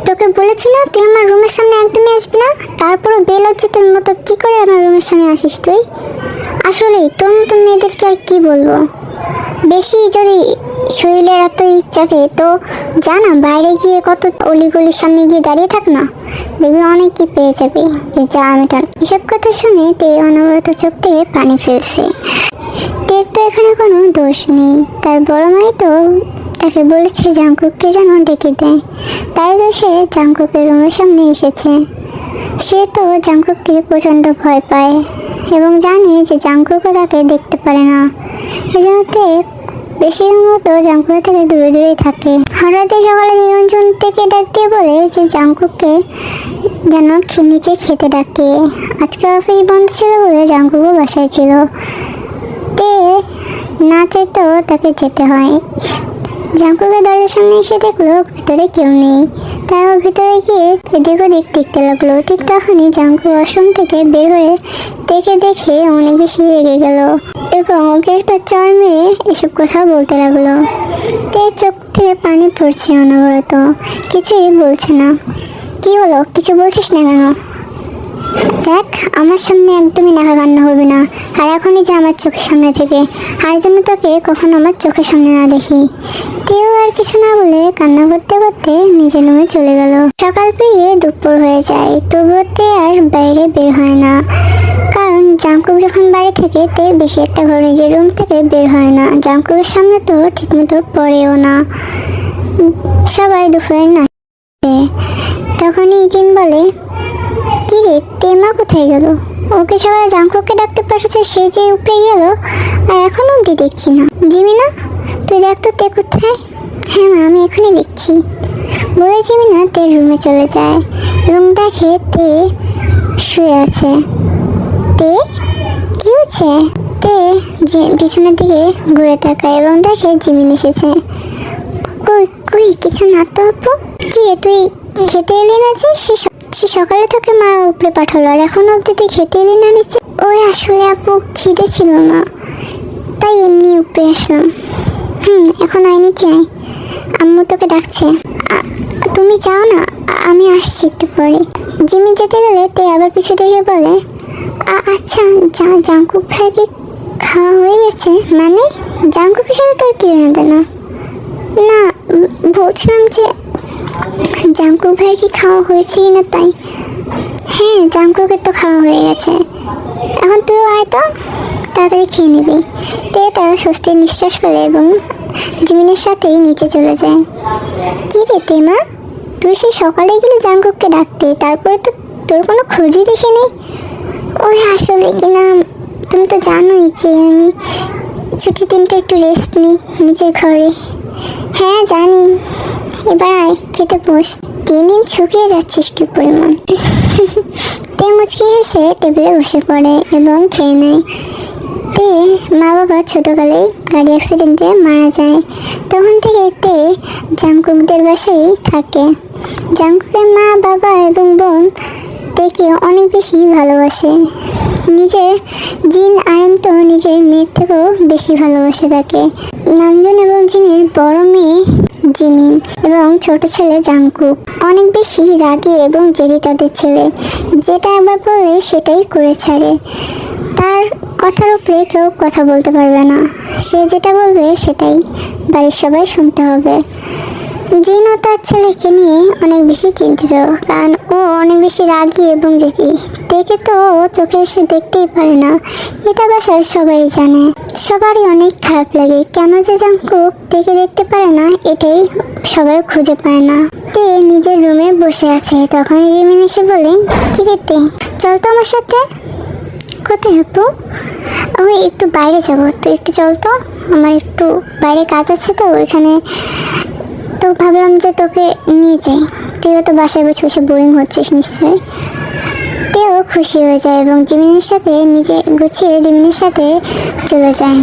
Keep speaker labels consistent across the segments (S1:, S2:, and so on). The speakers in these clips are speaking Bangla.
S1: তোকে বলেছি না তুই আমার রুমের সামনে একদমই আসবি না, তারপরে বেলজ্জিতের মতো কি করে আমার রুমের সামনে আসিস তুই? আসলেই তোর মতো মেয়েদেরকে আর কি বলবো। বেশি যদি শরীরের এত ইচ্ছা থাকে তো জানা বাইরে গিয়ে কত অলিগলির সামনে গিয়ে দাঁড়িয়ে থাক না, দেখবি অনেক কি পেয়ে যাবি। যে যা মেটান। এসব কথা শুনে তে অনবরত চোখ থেকে পানি ফেলছে। তের তো এখানে কোনো দোষ নেই, তার বড় মাই তো তাকে বলেছে জাংকুককে যেন ডেকে দেয়, তাই তো সে জাংকুকের রুমের সামনে এসেছে। সে তো জাংকুককে প্রচণ্ড ভয় পায় এবং জানে যে জাংকুকও তাকে দেখতে পারে না, এজন্য তে বেশির মতো জাংকুক থেকে দূরে দূরেই থাকে। হঠাৎই সকালে নিরঞ্জন থেকে ডাক দিয়ে বলে যে জাংকুককে যেন নিচে খেতে ডাকে। আজকে অফিস বন্ধ ছিল বলে জাংকুকও বাসায় ছিল। তে না চাইতেও তাকে যেতে হয়। জাংকুকের দরজার সামনে এসে দেখলো ভিতরে কেউ নেই, তাই ও ভিতরে গিয়ে এদিক ওদিক দেখতে লাগলো। ঠিক তখনই জাংকুক ওয়াশরুম থেকে বের হয়ে দেখে অনেক বেশি রেগে গেল এবং ওকে একটা চড় মেরে এসব কথা বলতে লাগলো। তে চোখ থেকে পানি পড়ছে অনবরত, কিছুই বলছে না। কি হলো, কিছু বলছিস না কেন? দেখ, আমার সামনে একদমই নাকা কান্না করবি না, আর এখনই যে আমার চোখের সামনে থেকে, আর জন্য তোকে কখনো আমার চোখের সামনে না দেখি। তেও আর কিছু না বলে কান্না করতে করতে নিজের রুমে চলে গেল। সকাল পেরিয়ে দুপুর হয়ে যায়, তবুও তে আর বাইরে বের হয় না, কারণ জাংকুক যখন বাড়ি থেকে তে বেশি একটা ঘর নিজের রুম থেকে বের হয় না। জাংকুকের সামনে তো ঠিকমতো পড়েও না। সবাই দুপুরের না তখনই জিন বলে, কি রে তেমা কোথায় গেল? ওকে সবাই জাংকুককে ডাকতে পাঠাচ্ছে, সে যে উপরে গেল আর এখনো অব্দি দেখছি না। জিমিনা, তুই দেখ তো তে কোথায়? হ্যাঁ মা, আমি এখনই দেখছি বলে জিমিনা তের রুমে চলে যায় এবং দেখে তে শুয়ে আছে। তে কি হচ্ছে? তে পিছনের দিকে ঘুরে তাকায় এবং দেখে জিমিন এসেছে। কই কই কিছু না তো আপু। কি রে তুই খেতে এলি না? যে সে সকালে তোকে মা উপরে পাঠালো আর এখন অব্দি তুই খেতে এলি না নিচে? ওই আসলে আপু খিদে ছিল না, তাই এমনি উপরে আসলাম। এখন আয় নিচে আয়, আম্মু তোকে ডাকছে। তুমি যাও না, আমি আসছি একটু পরে। জিমি যেতে গেলে তে আবার পিছু দেখে বলে, আচ্ছা জাংকুক ভাইকে খাওয়া হয়ে গেছে? মানে জাংকুকের সাথে তোর কি জানতে না? না, বলছিলাম যে জাংকুক ভাই কি খাওয়া হয়েছে কিনা তাই। হ্যাঁ, জাংকুকের তো খাওয়া হয়ে গেছে, এখন তুইও আয় তো, তাড়াতাড়ি খেয়ে নিবি। তো এটা স্বস্তির নিঃশ্বাস ফেলে এবং জিমিনের সাথেই নিচে চলে যায়। কি রে তেমা, তুই সেই সকালে গেলে জাংকুককে ডাকতে, তারপরে তো তোর কোনো খোঁজই দেখিনি। ওই আসলে কিনা তুমি তো জানোই যে আমি ছুটির দিনটা একটু রেস্ট নিই নিজের ঘরে। হ্যাঁ জানি, এবার আয় খেতে বস। দিন শুকিয়ে যাচ্ছিস কি পরিমাণ। তে মুচকি হেসে টেবিলে বসে পড়ে এবং খেয়ে নেয়। তে মা বাবা ছোটোকালেই গাড়ি অ্যাক্সিডেন্টে মারা যায়, তখন থেকে তে জাংকুকদের বাসায় থাকে। জাংকুকের মা বাবা এবং বোন তেকে অনেক বেশি ভালোবাসে। নিজের জিন আয়ন তো নিজের মেয়ের থেকেও বেশি ভালোবাসে তাকে। নামজুন এবং জিনের বড় মেয়ে জিমিন এবং ছোট ছেলে জাংকুক অনেক বেশি রাগী এবং জেদি তাদের ছেলে, যেটা একবার বলে সেটাই করে ছাড়ে। তার কথার উপরে কেউ কথা বলতে পারবে না, সে যেটা বলবে সেটাই বাড়ির সবাই শুনতে হবে। জিনও তার ছেলেকে নিয়ে অনেক বেশি চিন্তিত, কারণ ও অনেক বেশি রাগী এবং জেদি। দেখে তো ও চোখে এসে দেখতেই পারে না, এটা বাসায় সবাই জানে। সবারই অনেক খারাপ লাগে কেন যে জাংকুক দেখে দেখতে পারে না, এটাই সবাই খুঁজে পায় না। তে নিজের রুমে বসে আছে, তখন জিমিন এসে বলে, কি রে তে, চল তো আমার সাথে। কোথায় আপু? আমি একটু বাইরে যাবো, তুই একটু চল তো, আমার একটু বাইরে কাজ আছে তো ওইখানে, তো ভাবলাম যে তোকে নিয়ে যাই, তুইও তো বাসায় বসে বসে বোরিং হচ্ছিস নিশ্চয়ই। তেও খুশি হয়ে যায় এবং জিমিনের সাথে নিজে গুছিয়ে জিমিনের সাথে চলে যায়।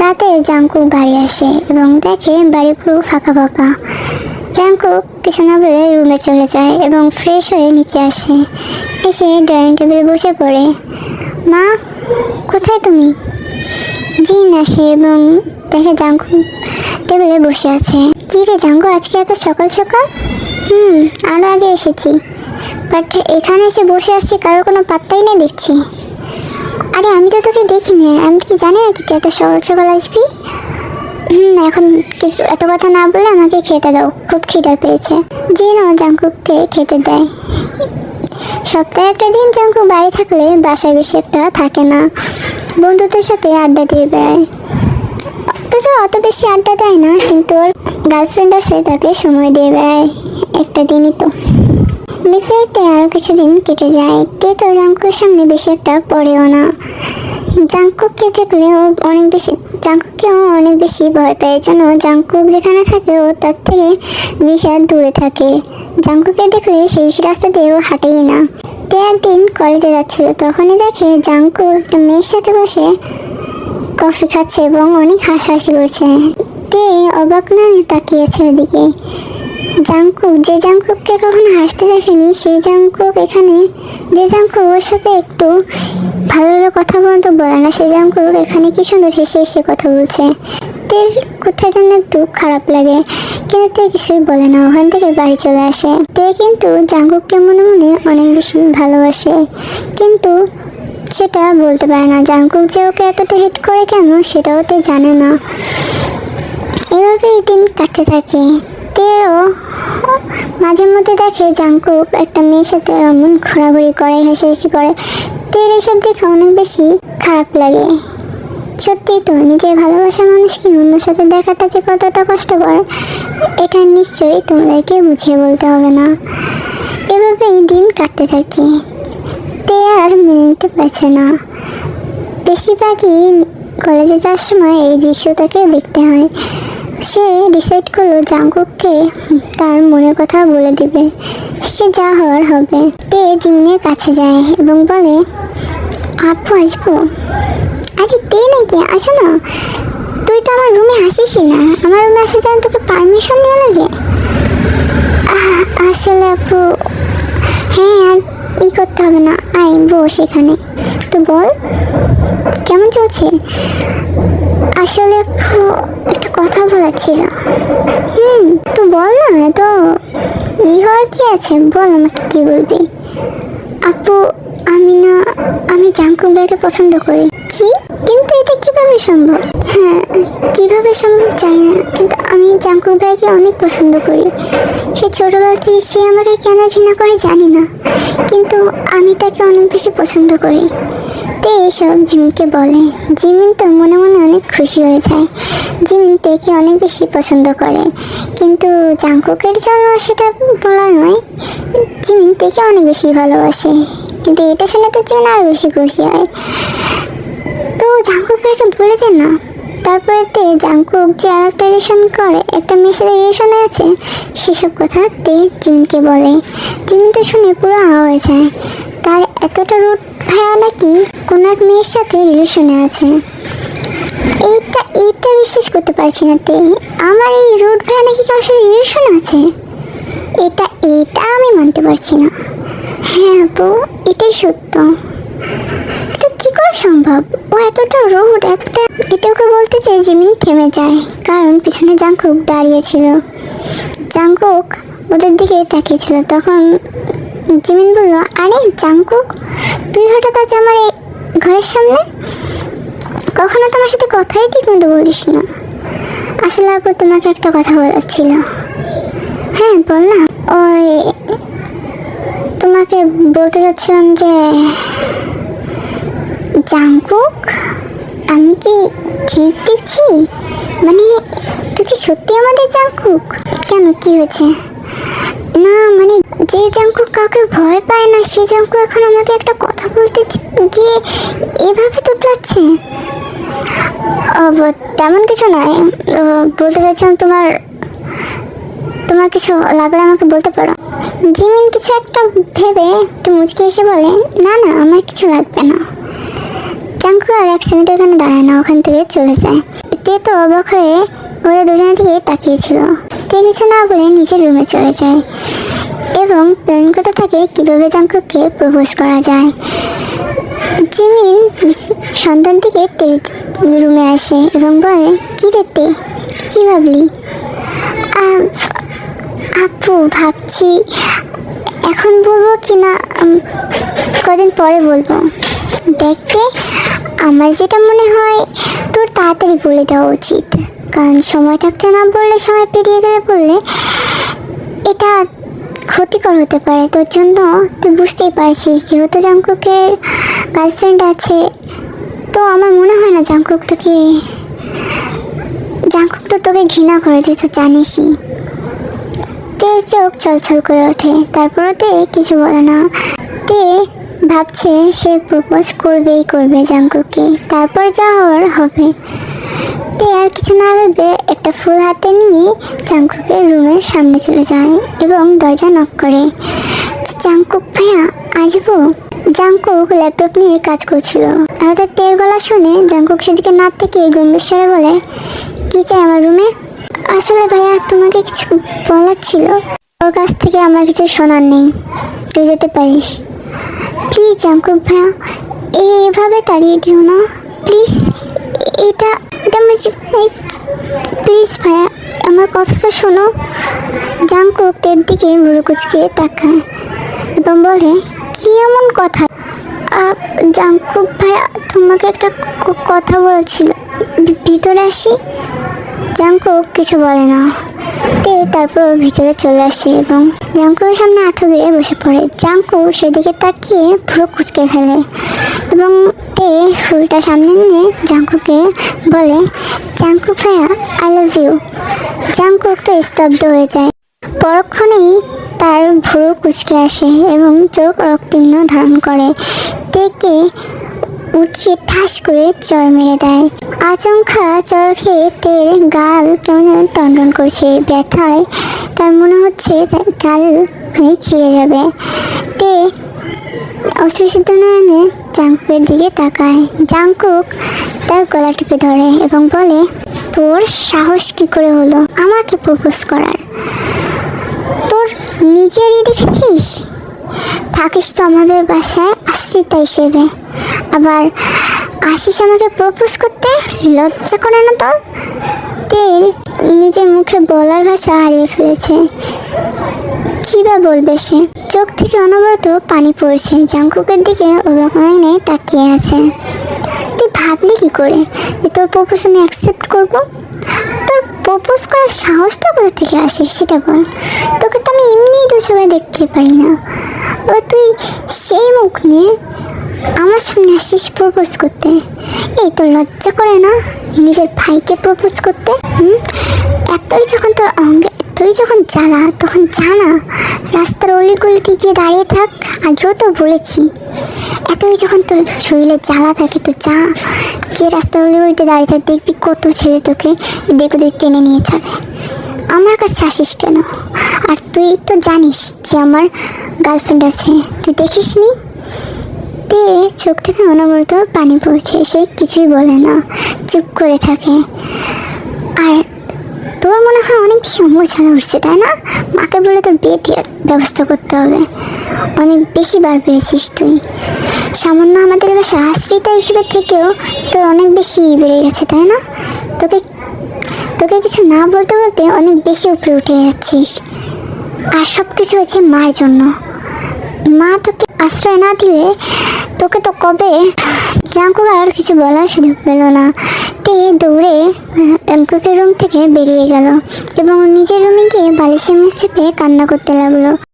S1: রাতে জাংকুক বাড়ি আসে এবং দেখে বাড়ি পুরো ফাঁকা ফাঁকা। জাংকুক কিছু না বলে রুমে চলে যায় এবং ফ্রেশ হয়ে নিচে আসে, এসে ডাইনিং টেবিলে বসে পড়ে। মা, কোথায় তুমি? জিন আসে এবং দেখে জাংকুক টেবিলে বসে আছে। কি রে জাংকুক, আজকে এত সকাল সকাল? আরও আগে এসেছি, বাট এখানে এসে বসে আসছি, কারোর কোনো পাত্তাই নেই দেখছি। আরে আমি তো তোকে দেখিনি, আমি কি জানি না কি তুই এত সকাল সকাল আসবি। এখন কিছু এত কথা না বলে আমাকে খেতে দাও, খুব খিদা পেয়েছে। জি না, জাঙ্কুককে খেতে দেয়। সপ্তাহে একটা দিন জাঙ্কুক বাড়ি থাকলে বাসায় বেশি একটা থাকে না, বন্ধুদের সাথে আড্ডা দিয়ে বেড়ায়। অথচ অত বেশি আড্ডা দেয় না, কিন্তু ওর গার্লফ্রেন্ড আছে, তাকে সময় দিয়ে বেড়ায়। একটা দিনই তো। দেখতে দেখতে আরও কিছুদিন কেটে যায়। তে তো জাঙ্কুকের সামনে বেশি একটা পড়েও না। জাঙ্কুককে দেখলে ও জাঙ্কুককেও অনেক বেশি ভয় পায়, জন্য জাঙ্কুক যেখানে থাকে ও তার থেকে বিশাল দূরে থাকে। জাঙ্কুককে দেখলে সেই রাস্তা দিয়ে ও হাঁটেই না। তে একদিন কলেজে যাচ্ছিল, তখনই দেখে জাঙ্কুক একটা মেয়ের সাথে বসে কফি খাচ্ছে এবং অনেক হাসাহাসি করছে। তে অবাক না নিয়ে তাকিয়েছে ওদিকে। যে জাঙ্কুককে কখনো হাসতে দেখেনি, সেই জাঙ্কুক এখানে, যে জাঙ্কুক ওর সাথে একটু ভালোভাবে কথা বলতে বলে না, সেই জাঙ্কুক এখানে কি সুন্দর হেসে হেসে কথা বলছে। তের কোথায় যেন একটু খারাপ লাগে, কিন্তু তে কিছুই বলে না, ওখান থেকে বাড়ি চলে আসে। তে কিন্তু জাঙ্কুককে মনে মনে অনেক বেশি ভালোবাসে, কিন্তু সেটা বলতে পারে না। জাঙ্কুক যে ওকে এতটা হিট করে কেন, সেটাও তে জানে না। এভাবেই দিন কাটতে থাকে। তেও মাঝে মধ্যে দেখে জাঙ্কুক একটা মেয়ের সাথে এমন ঘোরাঘুরি করে, হাসাহাসি করে। তের এসব দেখে অনেক বেশি খারাপ লাগে। সত্যিই তো, নিজের ভালোবাসার মানুষকে অন্যের সাথে দেখাটা যে কতটা কষ্টকর, এটা নিশ্চয়ই তোমাদেরকে বুঝিয়ে বলতে হবে না। এভাবেই দিন কাটতে থাকে। তে আর মেনে নিতে পারছে না। বেশিরভাগই কলেজে যাওয়ার সময় এই দৃশ্যটাকে দেখতে হয়। সে ডিসাইড করলো জাঙ্কুককে তার মনের কথা বলে দিবে, সে যা হওয়ার হবে। তে জিমিনের কাছে যায় এবং বলে, আপু আসবো? আরে তে নাকি, আসো না। তুই তো আমার রুমে আসিসই না, আমার রুমে আসার জন্য তোকে পারমিশন নেওয়া লাগে? আসলে আপু, হ্যাঁ আর করতে হবে না, আয় বস এখানে। তো বল, কেমন চলছে? আসলে একটা কথা বলার ছিল। তো বল না, এত হওয়ার কি আছে, বল আমাকে কি বলবি। আপু, আমি জাঙ্কুক ভাইকে পছন্দ করি। কি? কিন্তু এটা কিভাবে সম্ভব? হ্যাঁ, কিভাবে সম্ভব জানি না, কিন্তু আমি জাঙ্কুক ভাইকে অনেক পছন্দ করি। সে ছোটবেলা থেকে সে আমাকে কেন ঘৃণা করে জানি না, কিন্তু আমি তাকে অনেক বেশি পছন্দ করি। তে এসব জিমিনকে বলে। জিমিন তো মনে মনে অনেক খুশি হয়ে যায়। জিমিন তেকে অনেক বেশি পছন্দ করে, কিন্তু জাঙ্কুকের জন্য সেটা বলা নয়, জিমিন তেকে অনেক বেশি ভালোবাসে। কিন্তু এটা শুনে তো জিমিন আরও বেশি খুশি হয়। তো জাঙ্কুক ভাইকে বলে দেন না। তারপরে তে জাঙ্কুক যে আর একটা রিলেশন করে, একটা মেয়ের সাথে রিলেশনে আছে, সেসব কথা তে জিমিনকে বলে। জিমিন তো শুনে পুরো হয়ে যায়। তার এতটা রুট ভাইয়া নাকি কোনো এক মেয়ের সাথে রিলেশনে আছে। এইটা বিশ্বাস করতে পারছি না তে, আমার এই রুট ভাইয়া নাকি কারোর সাথে রিলেশন আছে। এটা আমি মানতে পারছি না। হ্যাঁ আপু, এটাই সত্য। তো কি করে সম্ভব? ও এতটা রুড, এটা ওকে বলতে চাই জিমিন থেমে যায়, কারণ পিছনে জাঙ্কুক দাঁড়িয়েছিল। জাঙ্কুক ওদের দিকে তাকিয়েছিল। তখন জিমিন বলল, আরে জাঙ্কুক, তুই হঠাৎ আজ আমার এই ঘরের সামনে? কখনো তোমার সাথে কথাই ঠিক মতো বলিস না। আসলে আপু, তোমাকে একটা কথা বলার ছিল। হ্যাঁ বল না। ওই তোমাকে বলতে চাচ্ছিলাম যে জাঙ্কুক, আমি কি ঠিক দেখছি? মানে তুই কি সত্যি আমাদের জাঙ্কুক? কেন, কি হয়েছে? না মানে, যে জাঙ্কুক কাউকে ভয় পায় না, সে জাঙ্কুক এখন আমাকে একটা কথা বলতে গিয়ে এভাবে তোতলাচ্ছে। তেমন কিছু নয়, বলতে চাচ্ছিলাম তোমার কিছু লাগলে আমাকে বলতে পারো। জিমিন কিছু একটা ভেবে একটু মুচকি এসে বলে, না আমার কিছু লাগবে না। জাঙ্কুক আর এক সেকেন্ড ওখানে দাঁড়ায় না, ওখান থেকে চলে যায়। তে তো অবাক হয়ে ওদের দুজনের দিকে তাকিয়েছিল। তে কিছু না বলে নিজের রুমে চলে যায় এবং প্ল্যান করতে থাকে কীভাবে জাঙ্কুককে প্রপোজ করা যায়। জিমিন সন্ধ্যার দিকে রুমে আসে এবং বলে, কী রে তে, কী ভাবলি? আপু ভাবছি এখন বলবো কি না, কদিন পরে বলবো। দেখতে আমার যেটা মনে হয় তোর তাড়াতাড়ি বলে দেওয়া উচিত, কারণ সময় থাকতে না বললে, সময় পেরিয়ে গেলে বললে এটা ক্ষতিকর হতে পারে তোর জন্য। তুই বুঝতেই পারছিস যেহেতু জাংকুকের গার্লফ্রেন্ড আছে, তো আমার মনে হয় না জাংকুক তো তোকে ঘৃণা করে, তুই তো জানিসই। তে চোখ ছলছল করে ওঠে, তারপরে তে কিছু বলে না। তে ভাবছে সে প্রপোজ করবে জাংকুককে, তারপর যা হওয়ার হবে। তে আর কিছু না ভেবে একটা ফুল হাতে নিয়ে জাংকুকের রুমের সামনে চলে যায় এবং দরজা নক করে। জাংকুক ভাইয়া আসবো? জাংকুক ল্যাপটপ নিয়ে কাজ করছিল। হঠাৎ তের গলা শুনে জাংকুক সেদিকে না থেকে গম্ভীর বলে, কি চাই আমার রুমে? আসলে ভাইয়া তোমাকে কিছু বলার ছিল, ওর কাছ থেকে আমার কিছু শোনার নেই, তুই যেতে পারিস। প্লিজ জাংকুক ভাইয়া, এভাবে তাড়িয়ে দিও না প্লিজ। এটা প্লিজ ভাইয়া, আমার কথাটা শোনো। জাংকুক তের দিকে ভুরু কুচকে তাকায় এবং বলে, কি এমন কথা? জাংকুক ভাইয়া তোমাকে একটা কথা বলছিল, ভিতরে আসি। জাংকুক কিছু বলে না। তে তারপর ভিতরে চলে আসে এবং জাংকুকের সামনে আঁঠু গিয়ে বসে পড়ে। জাংকুক সেদিকে তাকিয়ে পুরো কুচকে ফেলে এবং তে ফুলটা সামনে নিয়ে জাংকুককে বলে, জাংকুক ভাইয়া আই লাভ ইউ। জাংকুক তো স্তব্ধ হয়ে যায়। পরক্ষণেই তার ভুরু কুচকে আসে এবং চোখ রক্তিম ধারণ করে। তেকে উঠে ঠাস করে চড় মেরে দেয়। আচমকা চড় খেয়ে তের গাল কেমন টনটন করছে, ব্যথায় তার মনে হচ্ছে গাল ছিঁড়ে যাবে। তে অশ্রুসিদ্ধ নয়নে জাংকুকের দিকে তাকায়। জাংকুক তার গলা টিপে ধরে এবং বলে, তোর সাহস কি করে হলো আমাকে প্রপোজ করার? তোর নিজেরই দেখেছিস, থাকিস তো আমাদের বাসায় আসছিতা হিসেবে, আবার আসিস আমাকে প্রপোজ করতে? লজ্জা করে না তোর? তের নিজের মুখে বলার ভাষা হারিয়ে ফেলেছে। কি বা বলবে সে? চোখ থেকে অনবরত পানি পড়ছে। জাংকুকের দিকে অবাক নয়নে তাকিয়ে আছে। তুই ভাবলি কি করে যে তোর প্রপোজ আমি অ্যাকসেপ্ট করবো? তোর প্রপোজ করার সাহসটা কোথা থেকে আসে সেটা বল। তোকে তো আমি এমনিই দু চোখে দেখতে পারি না, আবার তুই সেই মুখ নিয়ে আমার সামনে আসিস প্রপোজ করতে। এই তোর লজ্জা করে না নিজের ভাইকে প্রপোজ করতে? এতই যখন তোর অঙ্গে তুই যখন জ্বালা, তখন জানা রাস্তার অলিগলিতে গিয়ে দাঁড়িয়ে থাক। আগেও তো বলেছি, এতই যখন তোর শরীরে জ্বালা থাকে তো যা গিয়ে রাস্তার অলিগলিতে দাঁড়িয়ে থাক, দেখবি কত ছেলে তোকে দেখে টেনে নিয়ে যাবে। আমার কাছে আসিস কেন? আর তুই তো জানিস যে আমার গার্লফ্রেন্ড আছে, তুই দেখিস নি? তে চোখ থেকে অনবরত পানি পড়ছে, সে কিছুই বলে না, চুপ করে থাকে। আর তোর মনে হয় অনেক বেশি ঝালা উঠছে তাই না? মাকে বলে তোর বিয়ে দেওয়ার ব্যবস্থা করতে হবে। অনেক বেশি বার পেয়েছিস তুই। সামান্য আমাদের বাসা আশ্রিতা হিসেবে থেকেও তোর অনেক বেশি বেড়ে গেছে তাই না? তোকে কিছু না বলতে বলতে অনেক বেশি উপরে উঠে যাচ্ছিস। আর সব কিছু হয়েছে মার জন্য। মা তোকে আশ্রয় না দিলে তোকে তো কবে। জাংকুক আর কিছু বলার সুযোগ পেল না। তে দৌড়ে জাংকুকের রুম থেকে বেরিয়ে গেল এবং নিজের রুমে গিয়ে বালিশের মুখ চেপে কান্না করতে লাগলো।